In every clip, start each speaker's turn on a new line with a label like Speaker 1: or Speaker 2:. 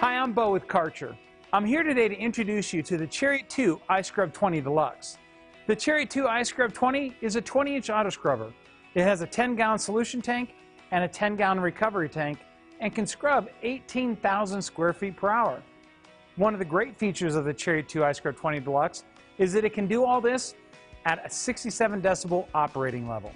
Speaker 1: Hi, I'm Bo with Karcher. I'm here today to introduce you to the Chariot 2 Iscrub 20 Deluxe. The Chariot 2 Iscrub 20 is a 20-inch auto scrubber. It has a 10-gallon solution tank and a 10-gallon recovery tank and can scrub 18,000 square feet per hour. One of the great features of the Chariot 2 Iscrub 20 Deluxe is that it can do all this at a 67 decibel operating level.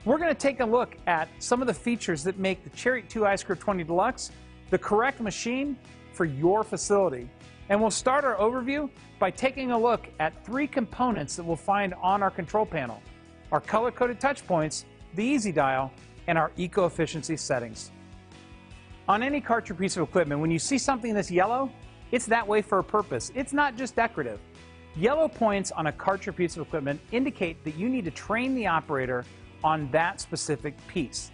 Speaker 1: We're going to take a look at some of the features that make the Chariot 2 Iscrub 20 Deluxe the correct machine for your facility. And we'll start our overview by taking a look at three components that we'll find on our control panel: our color-coded touch points, the Easy Dial, and our eco-efficiency settings. On any Karcher piece of equipment, when you see something that's yellow, it's that way for a purpose. It's not just decorative. Yellow points on a Karcher piece of equipment indicate that you need to train the operator on that specific piece.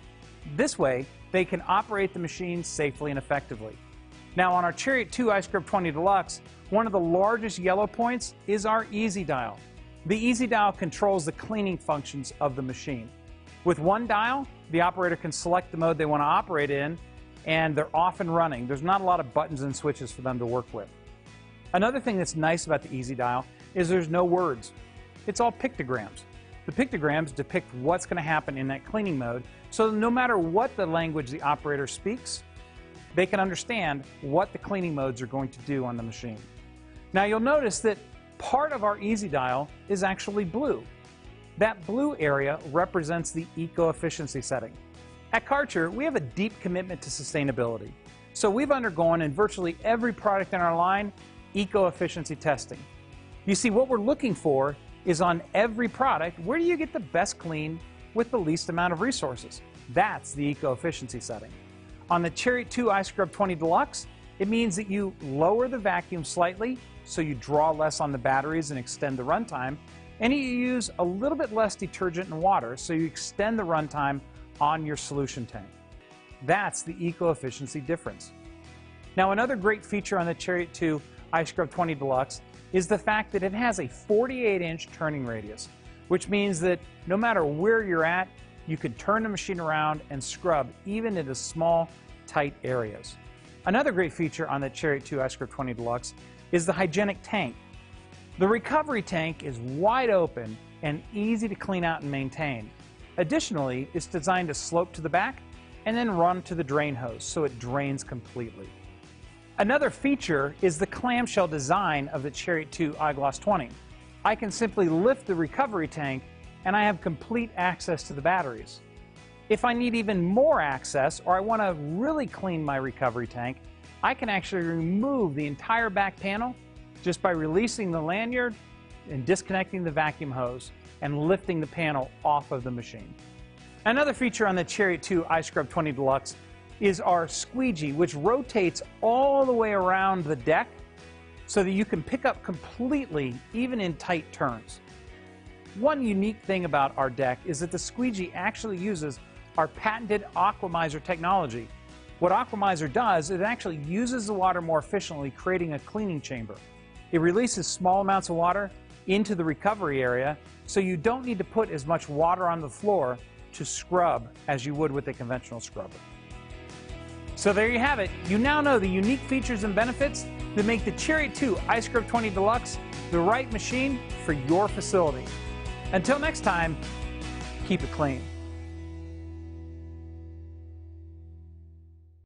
Speaker 1: This way, they can operate the machine safely and effectively. Now, on our Chariot 2 Iscrub 20 Deluxe, one of the largest yellow points is our Easy Dial. The Easy Dial controls the cleaning functions of the machine. With one dial, the operator can select the mode they want to operate in, and they're off and running. There's not a lot of buttons and switches for them to work with. Another thing that's nice about the Easy Dial is there's no words. It's all pictograms. The pictograms depict what's going to happen in that cleaning mode, so no matter what the language the operator speaks, they can understand what the cleaning modes are going to do on the machine. Now, you'll notice that part of our Easy Dial is actually blue. That blue area represents the eco-efficiency setting. At Karcher, we have a deep commitment to sustainability. So we've undergone in virtually every product in our line eco-efficiency testing. You see, what we're looking for is on every product, where do you get the best clean with the least amount of resources? That's the eco-efficiency setting. On the Chariot 2 Iscrub 20 Deluxe, it means that you lower the vacuum slightly, so you draw less on the batteries and extend the runtime, and you use a little bit less detergent and water, so you extend the runtime on your solution tank. That's the eco-efficiency difference. Now, another great feature on the Chariot 2 Iscrub 20 Deluxe is the fact that it has a 48-inch turning radius, which means that no matter where you're at, you can turn the machine around and scrub even into small, tight areas. Another great feature on the Chariot 2 Iscrub 20 Deluxe is the hygienic tank. The recovery tank is wide open and easy to clean out and maintain. Additionally, it's designed to slope to the back and then run to the drain hose, so it drains completely. Another feature is the clamshell design of the Chariot 2 iGloss 20. I can simply lift the recovery tank and I have complete access to the batteries. If I need even more access, or I want to really clean my recovery tank, I can actually remove the entire back panel just by releasing the lanyard and disconnecting the vacuum hose and lifting the panel off of the machine. Another feature on the Chariot 2 Iscrub 20 Deluxe is our squeegee, which rotates all the way around the deck so that you can pick up completely even in tight turns. One unique thing about our deck is that the squeegee actually uses our patented Aqua-Mizer technology. What Aqua-Mizer does is it actually uses the water more efficiently, creating a cleaning chamber. It releases small amounts of water into the recovery area, so you don't need to put as much water on the floor to scrub as you would with a conventional scrubber. So there you have it. You now know the unique features and benefits that make the Chariot 2 Iscrub 20 Deluxe the right machine for your facility. Until next time, keep it clean.